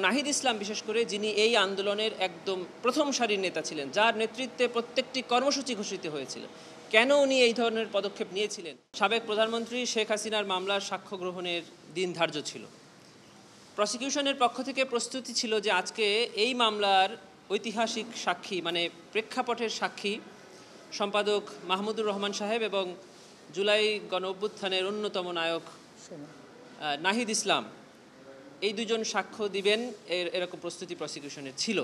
নাহিদ ইসলাম বিশেষ করে, যিনি এই আন্দোলনের একদম প্রথম সারির নেতা ছিলেন, যার নেতৃত্বে প্রত্যেকটি কর্মসূচি ঘোষিত হয়েছিল, কেন উনি এই ধরনের পদক্ষেপ নিয়েছিলেন? সাবেক প্রধানমন্ত্রী শেখ হাসিনার মামলার সাক্ষ্য গ্রহণের দিন ধার্য ছিল। প্রসিকিউশনের পক্ষ থেকে প্রস্তুতি ছিল যে আজকে এই মামলার ঐতিহাসিক সাক্ষী, মানে প্রেক্ষাপটের সাক্ষী সম্পাদক মাহমুদুর রহমান সাহেব এবং জুলাই গণ অভ্যুত্থানের অন্যতম নায়ক নাহিদ ইসলাম, এই দুজন সাক্ষ্য দিবেন, এরকম প্রস্তুতি প্রসিকিউশনের ছিল।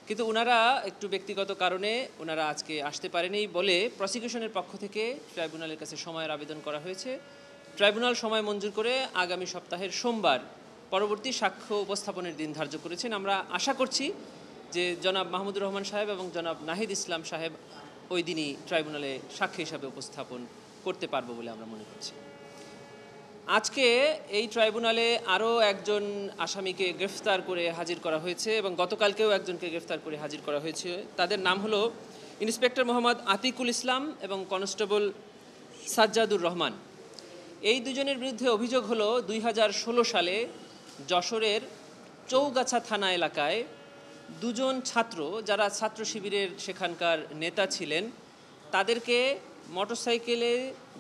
কিন্তু ওনারা একটু ব্যক্তিগত কারণে ওনারা আজকে আসতে পারেনি বলে প্রসিকিউশনের পক্ষ থেকে ট্রাইব্যুনালের কাছে সময়ের আবেদন করা হয়েছে। ট্রাইব্যুনাল সময় মঞ্জুর করে আগামী সপ্তাহের সোমবার পরবর্তী সাক্ষ্য উপস্থাপনের দিন ধার্য করেছেন। আমরা আশা করছি যে জনাব মাহমুদুর রহমান সাহেব এবং জনাব নাহিদ ইসলাম সাহেব ওই দিনই ট্রাইব্যুনালে সাক্ষী হিসাবে উপস্থাপন করতে পারবো বলে আমরা মনে করছি। আজকে এই ট্রাইব্যুনালে আরও একজন আসামিকে গ্রেফতার করে হাজির করা হয়েছে এবং গতকালকেও একজনকে গ্রেফতার করে হাজির করা হয়েছে। তাদের নাম হলো ইন্সপেক্টর মোহাম্মদ আতিকুল ইসলাম এবং কনস্টেবল সাজ্জাদুর রহমান। এই দুজনের বিরুদ্ধে অভিযোগ হলো 2016 সালে যশোরের চৌগাছা থানা এলাকায় দুজন ছাত্র, যারা ছাত্র শিবিরের সেখানকার নেতা ছিলেন, তাদেরকে মোটরসাইকেলে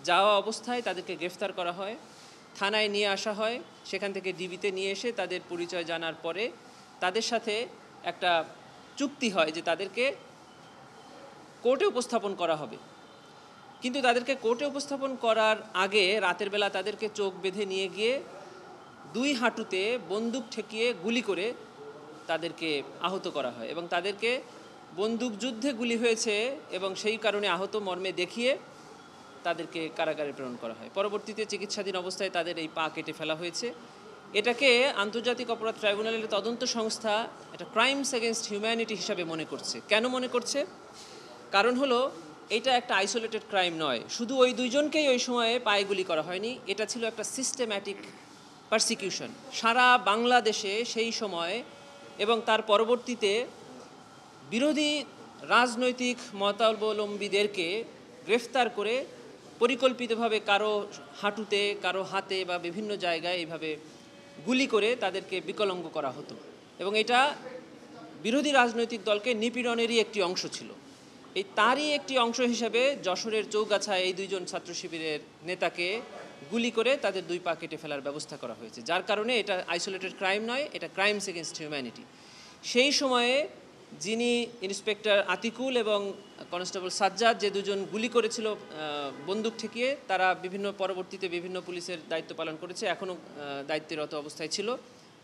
যাওয়া অবস্থায় তাদেরকে গ্রেফতার করা হয়, থানায় নিয়ে আসা হয়, সেখান থেকে ডিবিতে নিয়ে এসে তাদের পরিচয় জানার পরে তাদের সাথে একটা চুক্তি হয় যে তাদেরকে কোর্টে উপস্থাপন করা হবে। কিন্তু তাদেরকে কোর্টে উপস্থাপন করার আগে রাতের বেলা তাদেরকে চোখ বেঁধে নিয়ে গিয়ে দুই হাঁটুতে বন্দুক ঠেকিয়ে গুলি করে তাদেরকে আহত করা হয় এবং তাদেরকে বন্দুক যুদ্ধে গুলি হয়েছে এবং সেই কারণে আহত মর্মে দেখিয়ে তাদেরকে কারাগারে প্রেরণ করা হয়। পরবর্তীতে চিকিৎসাধীন অবস্থায় তাদের এই পা কেটে ফেলা হয়েছে। এটাকে আন্তর্জাতিক অপরাধ ট্রাইব্যুনালের তদন্ত সংস্থা এটা ক্রাইমস এগেনস্ট হিউম্যানিটি হিসাবে মনে করছে। কেন মনে করছে? কারণ হলো এটা একটা আইসোলেটেড ক্রাইম নয়, শুধু ওই দুইজনকেই ওই সময়ে পায়ে গুলি করা হয়নি, এটা ছিল একটা সিস্টেম্যাটিক পারসিকিউশন সারা বাংলাদেশে সেই সময় এবং তার পরবর্তীতে বিরোধী রাজনৈতিক মতাবলম্বীদেরকে গ্রেফতার করে পরিকল্পিতভাবে কারো হাঁটুতে, কারো হাতে বা বিভিন্ন জায়গায় এইভাবে গুলি করে তাদেরকে বিকলাঙ্গ করা হতো এবং এটা বিরোধী রাজনৈতিক দলকে নিপীড়নেরই একটি অংশ ছিল। এই তারই একটি অংশ হিসেবে যশোরের চৌগাছায় এই দুইজন ছাত্র শিবিরের নেতাকে গুলি করে তাদের দুই পা কেটে ফেলার ব্যবস্থা করা হয়েছে, যার কারণে এটা আইসোলেটেড ক্রাইম নয়, এটা ক্রাইমস এগেনস্ট হিউম্যানিটি। সেই সময়ে যিনি ইন্সপেক্টর আতিকুল এবং কনস্টেবল সাজ্জাদ, যে দুজন গুলি করেছিল বন্দুক ঠেকিয়ে, তারা পরবর্তীতে বিভিন্ন পুলিশের দায়িত্ব পালন করেছে, এখনও দায়িত্বরত অবস্থায় ছিল।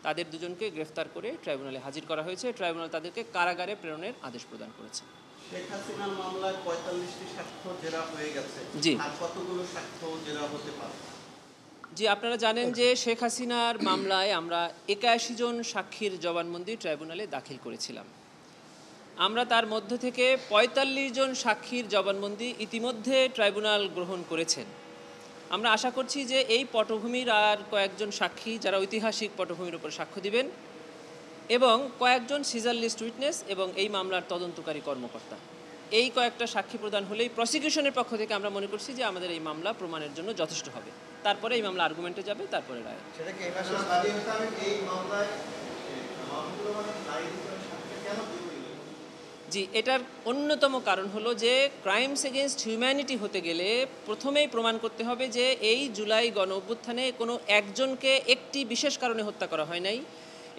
তাদের দুজনকে গ্রেফতার করে ট্রাইব্যুনালে হাজির করা হয়েছে। ট্রাইব্যুনাল তাদেরকে কারাগারে প্রেরণের আদেশ প্রদান করেছে। শেখ হাসিনার মামলায় 45টি সাক্ষ্য জেরা হয়ে গেছে, জি, আর কতগুলো সাক্ষ্য জেরা হতে পারে? জি, আপনারা জানেন যে শেখ হাসিনার মামলায় আমরা 81 জন সাক্ষীর জবানবন্দি ট্রাইব্যুনালে দাখিল করেছিলাম। আমরা তার মধ্য থেকে 45 জন সাক্ষীর জবানবন্দি ইতিমধ্যে ট্রাইব্যুনাল গ্রহণ করেছেন। আমরা আশা করছি যে এই পটভূমির আর কয়েকজন সাক্ষী, যারা ঐতিহাসিক পটভূমির উপর সাক্ষ্য দিবেন, এবং কয়েকজন সিজার লিস্ট উইটনেস এবং এই মামলার তদন্তকারী কর্মকর্তা, এই কয়েকটা সাক্ষী প্রদান হলেই প্রসিকিউশনের পক্ষ থেকে আমরা মনে করছি যে আমাদের এই মামলা প্রমাণের জন্য যথেষ্ট হবে। তারপরে এই মামলা আর্গুমেন্টে যাবে, তারপরে রায়। জি, এটার অন্যতম কারণ হলো যে ক্রাইমস এগেনস্ট হিউম্যানিটি হতে গেলে প্রথমেই প্রমাণ করতে হবে যে এই জুলাই গণ অভ্যুত্থানে কোনো একজনকে একটি বিশেষ কারণে হত্যা করা হয় নাই,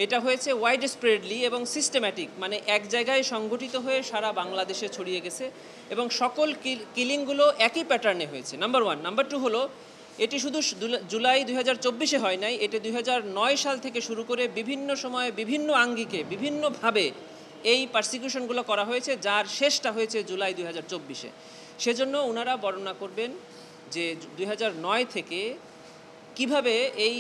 এটা হয়েছে ওয়াইড স্প্রেডলি এবং সিস্টেম্যাটিক, মানে এক জায়গায় সংগঠিত হয়ে সারা বাংলাদেশে ছড়িয়ে গেছে এবং সকল কিলিংগুলো একই প্যাটার্নে হয়েছে, নাম্বার ওয়ান। নাম্বার টু হলো এটি শুধু জুলাই 2024-এ হয় নাই, এটি 2009 সাল থেকে শুরু করে বিভিন্ন সময়ে বিভিন্ন আঙ্গিকে বিভিন্নভাবে এই পারসিকিউশনগুলো করা হয়েছে, যার শেষটা হয়েছে জুলাই 2024-এ। সেজন্য ওনারা বর্ণনা করবেন যে 2009 থেকে কিভাবে এই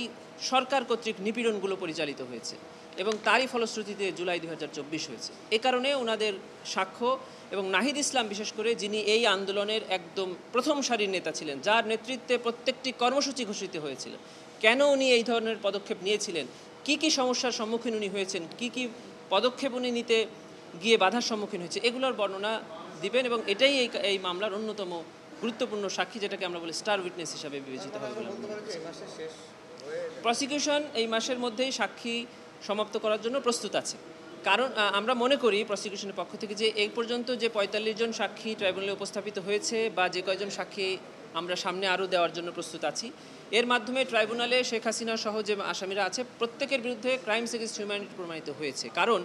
সরকার কর্তৃক নিপীড়নগুলো পরিচালিত হয়েছে এবং তারই ফলশ্রুতিতে জুলাই 2024 হয়েছে। এ কারণে ওনাদের সাক্ষ্য এবং নাহিদ ইসলাম বিশেষ করে, যিনি এই আন্দোলনের একদম প্রথম সারির নেতা ছিলেন, যার নেতৃত্বে প্রত্যেকটি কর্মসূচি ঘোষিত হয়েছিল, কেন উনি এই ধরনের পদক্ষেপ নিয়েছিলেন, কি কি সমস্যার সম্মুখীন উনি হয়েছেন, কি কি পদক্ষেপ উনি নিতে গিয়ে বাধার সম্মুখীন হয়েছে, এগুলোর বর্ণনা দিবেন এবং এটাই এই মামলার অন্যতম গুরুত্বপূর্ণ সাক্ষী, যেটাকে আমরা বলি স্টার উইটনেস হিসাবে বিবেচিত হবে। প্রসিকিউশন এই মাসের মধ্যেই সাক্ষী সমাপ্ত করার জন্য প্রস্তুত আছে। কারণ আমরা মনে করি প্রসিকিউশনের পক্ষ থেকে যে এই পর্যন্ত যে ৪৫ জন সাক্ষী ট্রাইব্যুনালে উপস্থাপিত হয়েছে বা যে কয়জন সাক্ষী আমরা সামনে আরও দেওয়ার জন্য প্রস্তুত আছি, এর মাধ্যমে ট্রাইব্যুনালে শেখ হাসিনা সহ যে আসামিরা আছে প্রত্যেকের বিরুদ্ধে ক্রাইমস এগেইনস্ট হিউম্যানিটি প্রমাণিত হয়েছে। কারণ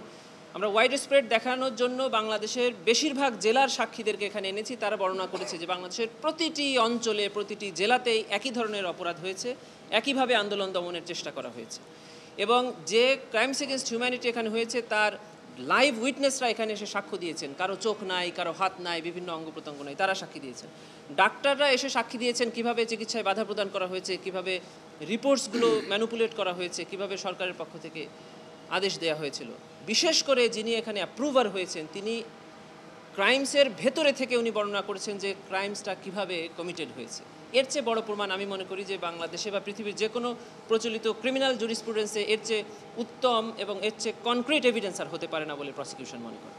আমরা ওয়াইড স্প্রেড দেখানোর জন্য বাংলাদেশের বেশিরভাগ জেলার সাক্ষীদেরকে এখানে এনেছি। তারা বর্ণনা করেছে যে বাংলাদেশের প্রতিটি অঞ্চলে প্রতিটি জেলাতেই একই ধরনের অপরাধ হয়েছে, একইভাবে আন্দোলন দমনের চেষ্টা করা হয়েছে এবং যে ক্রাইমস এগেইনস্ট হিউম্যানিটি এখানে হয়েছে তার লাইভ উইটনেসরা এখানে এসে সাক্ষ্য দিয়েছেন। কারো চোখ নাই, কারো হাত নাই, বিভিন্ন অঙ্গ প্রত্যঙ্গ নাই, তারা সাক্ষী দিয়েছেন। ডাক্তাররা এসে সাক্ষী দিয়েছেন কিভাবে চিকিৎসায় বাধা প্রদান করা হয়েছে, কিভাবে রিপোর্টসগুলো ম্যানুপুলেট করা হয়েছে, কিভাবে সরকারের পক্ষ থেকে আদেশ দেওয়া হয়েছিল। বিশেষ করে যিনি এখানে অ্যাপ্রুভার হয়েছেন তিনি ক্রাইমসের ভেতরে থেকে উনি বর্ণনা করেছেন যে ক্রাইমসটা কিভাবে কমিটেড হয়েছে। এর চেয়ে বড় প্রমাণ আমি মনে করি যে বাংলাদেশে বা পৃথিবীর যে কোনো প্রচলিত ক্রিমিনাল জুরিসপ্রুডেন্সে এর চেয়ে উত্তম এবং এর চেয়ে কনক্রিট এভিডেন্স আর হতে পারে না বলে প্রসিকিউশন মনে করে।